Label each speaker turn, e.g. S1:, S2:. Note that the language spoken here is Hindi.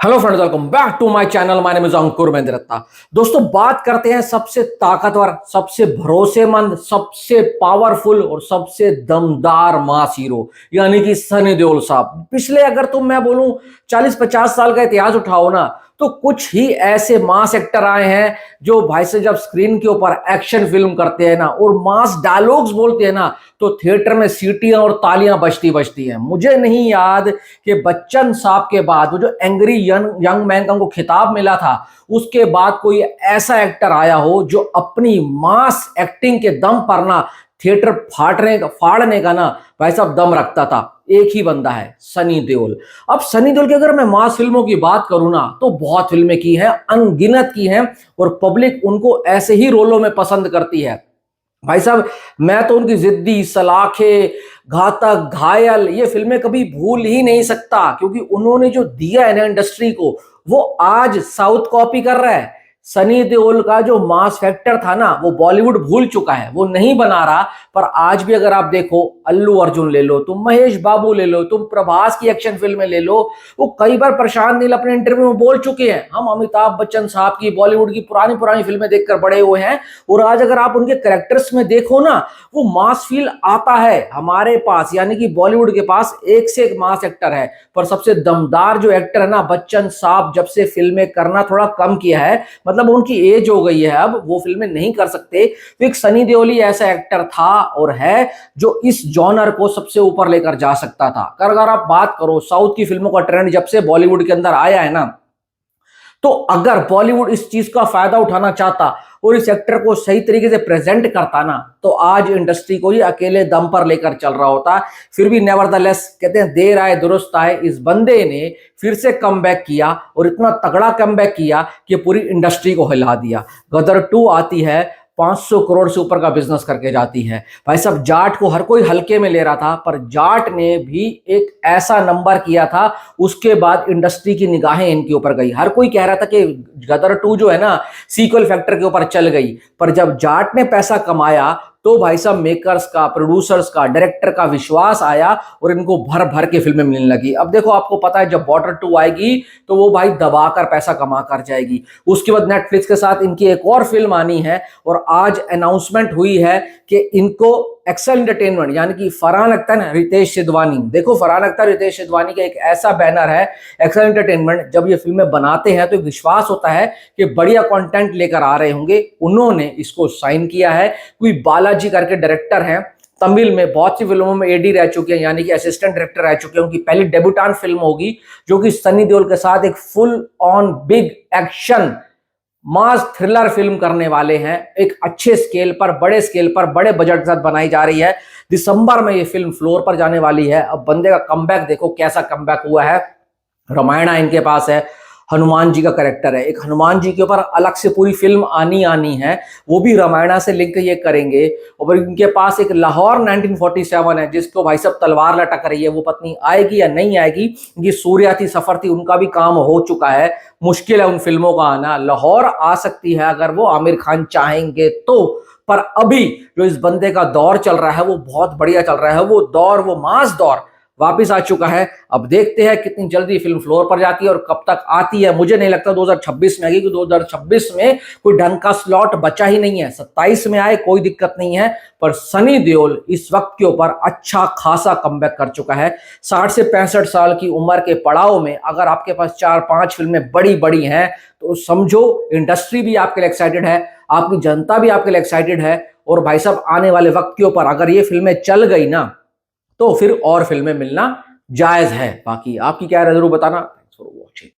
S1: Hello friends, welcome back to my channel. My name is Ankur Mehndiratta. दोस्तों, बात करते हैं सबसे ताकतवर, सबसे भरोसेमंद, सबसे पावरफुल और सबसे दमदार मास हीरो यानी कि सनी देओल साहब। पिछले अगर तुम मैं बोलूं 40-50 साल का इतिहास उठाओ ना, तो कुछ ही ऐसे मास एक्टर आए हैं जो भाई से जब स्क्रीन के ऊपर एक्शन फिल्म करते हैं ना और मास डायलॉग्स बोलते हैं ना, तो थिएटर में सीटियां और तालियां बजती बजती हैं। मुझे नहीं याद कि बच्चन साहब के बाद वो जो एंग्री यंग मैन का उनको खिताब मिला था, उसके बाद कोई ऐसा एक्टर आया हो जो अपनी मास एक्टिंग के दम पर ना थिएटर फाड़ने का ना भाई साहब दम रखता था। एक ही बंदा है, सनी देओल। अब सनी देओल की अगर मैं मास फिल्मों की बात करूं ना, तो बहुत फिल्में की हैं, अनगिनत की हैं, और पब्लिक उनको ऐसे ही रोलों में पसंद करती है। भाई साहब, मैं तो उनकी जिद्दी, सलाखे, घातक, घायल ये फिल्में कभी भूल ही नहीं सकता, क्योंकि उन्होंने जो दिया है ना इंडस्ट्री को, वो आज साउथ कॉपी कर रहा है। सनी देओल का जो मास फैक्टर था ना, वो बॉलीवुड भूल चुका है, वो नहीं बना रहा। पर आज भी अगर आप देखो, अल्लू अर्जुन ले लो, तुम महेश बाबू ले लो, तुम प्रभास की एक्शन फिल्में ले लो, वो कई बार प्रशांत नील अपने इंटरव्यू में बोल चुके हैं, हम अमिताभ बच्चन साहब की बॉलीवुड की पुरानी पुरानी फिल्में देखकर बड़े हुए हैं। और आज अगर आप उनके कैरेक्टर्स में देखो ना, वो मास फील आता है हमारे पास। यानी कि बॉलीवुड के पास एक से एक मास एक्टर है, पर सबसे दमदार जो एक्टर है ना, बच्चन साहब जब से फिल्में करना थोड़ा कम किया है, मतलब उनकी एज हो गई है, अब वो फिल्में नहीं कर सकते, तो एक सनी देओल ही ऐसा एक्टर था और है जो इस जॉनर को सबसे ऊपर लेकर जा सकता था। अगर आप बात करो साउथ की फिल्मों का ट्रेंड जब से बॉलीवुड के अंदर आया है ना, तो अगर बॉलीवुड इस चीज का फायदा उठाना चाहता और इस एक्टर को सही तरीके से प्रेजेंट करता ना, तो आज इंडस्ट्री को ही अकेले दम पर लेकर चल रहा होता। फिर भी नेवरदलेस कहते हैं, देर आए दुरुस्त आए, इस बंदे ने फिर से कमबैक किया और इतना तगड़ा कमबैक किया कि पूरी इंडस्ट्री को हिला दिया। गदर 2 आती है, 500 करोड़ से ऊपर का बिजनेस करके जाती है। भाई साहब, जाट को हर कोई हल्के में ले रहा था, पर जाट ने भी एक ऐसा नंबर किया था, उसके बाद इंडस्ट्री की निगाहें इनके ऊपर गई। हर कोई कह रहा था कि गदर 2 जो है ना, सीक्वल फैक्टर के ऊपर चल गई, पर जब जाट ने पैसा कमाया तो भाई साहब मेकर्स का, प्रोड्यूसर्स का, डायरेक्टर का विश्वास आया और इनको भर भर के फिल्में मिलने लगी। अब देखो, आपको पता है जब बॉर्डर 2 आएगी तो वो भाई दबाकर पैसा कमा कर जाएगी। उसके बाद नेटफ्लिक्स के साथ इनकी एक और फिल्म आनी है, और आज अनाउंसमेंट हुई है कि इनको एक्सेल एंटरटेनमेंट यानी कि फरहान अख्तर, रितेश सिद्धवानी, देखो फरहान अख्तर, रितेश सिद्धवानी का एक ऐसा बैनर है एक्सेल एंटरटेनमेंट। जब ये फिल्में बनाते हैं तो विश्वास होता है कि बढ़िया कंटेंट लेकर आ रहे होंगे। उन्होंने इसको साइन किया है। कोई बालाजी करके डायरेक्टर हैं, तमिल में बहुत सी फिल्मों में एडी रह चुके हैं, यानी कि असिस्टेंट डायरेक्टर रह चुके हैं। उनकी पहली डेब्यूटांट फिल्म होगी, जो कि सनी देओल के साथ एक full on big action mass thriller film करने वाले हैं। एक अच्छे स्केल पर, बड़े स्केल पर, बड़े बजट के साथ बनाई जा रही है। दिसंबर में ये फिल्म फ्लोर पर जाने वाली है। अब बंदे का कमबैक देखो, कैसा कमबैक हुआ है। रामायणा इनके पास है, हनुमान जी का कैरेक्टर है, एक हनुमान जी के ऊपर अलग से पूरी फिल्म आनी है, वो भी रामायणा से लिंक ये करेंगे। और इनके पास एक लाहौर 1947 है, जिसको भाई साहब तलवार लटक रही है, वो पत्नी आएगी या नहीं आएगी। ये सूर्या थी, सफर थी, उनका भी काम हो चुका है। मुश्किल है उन फिल्मों का आना। लाहौर आ सकती है अगर वो आमिर खान चाहेंगे तो, पर अभी जो इस बंदे का दौर चल रहा है वो बहुत बढ़िया चल रहा है। वो दौर, वो मास दौर वापिस आ चुका है। अब देखते हैं कितनी जल्दी फिल्म फ्लोर पर जाती है और कब तक आती है। मुझे नहीं लगता 2026 में आएगी, क्योंकि 2026 में कोई ढंग का स्लॉट बचा ही नहीं है। 27 में आए कोई दिक्कत नहीं है, पर सनी देओल इस वक्त के ऊपर अच्छा खासा कमबैक कर चुका है। 60 से 65 साल की उम्र के पड़ाव में अगर आपके पास 4-5 फिल्में बड़ी बड़ी हैं, तो समझो इंडस्ट्री भी आपके लिए एक्साइटेड है, आपकी जनता भी आपके लिए एक्साइटेड है। और भाई साहब, आने वाले वक्त के ऊपर अगर ये फिल्में चल गई ना, तो फिर और फिल्में मिलना जायज है। बाकी आपकी क्या राय जरूर बताना। Thanks for watching.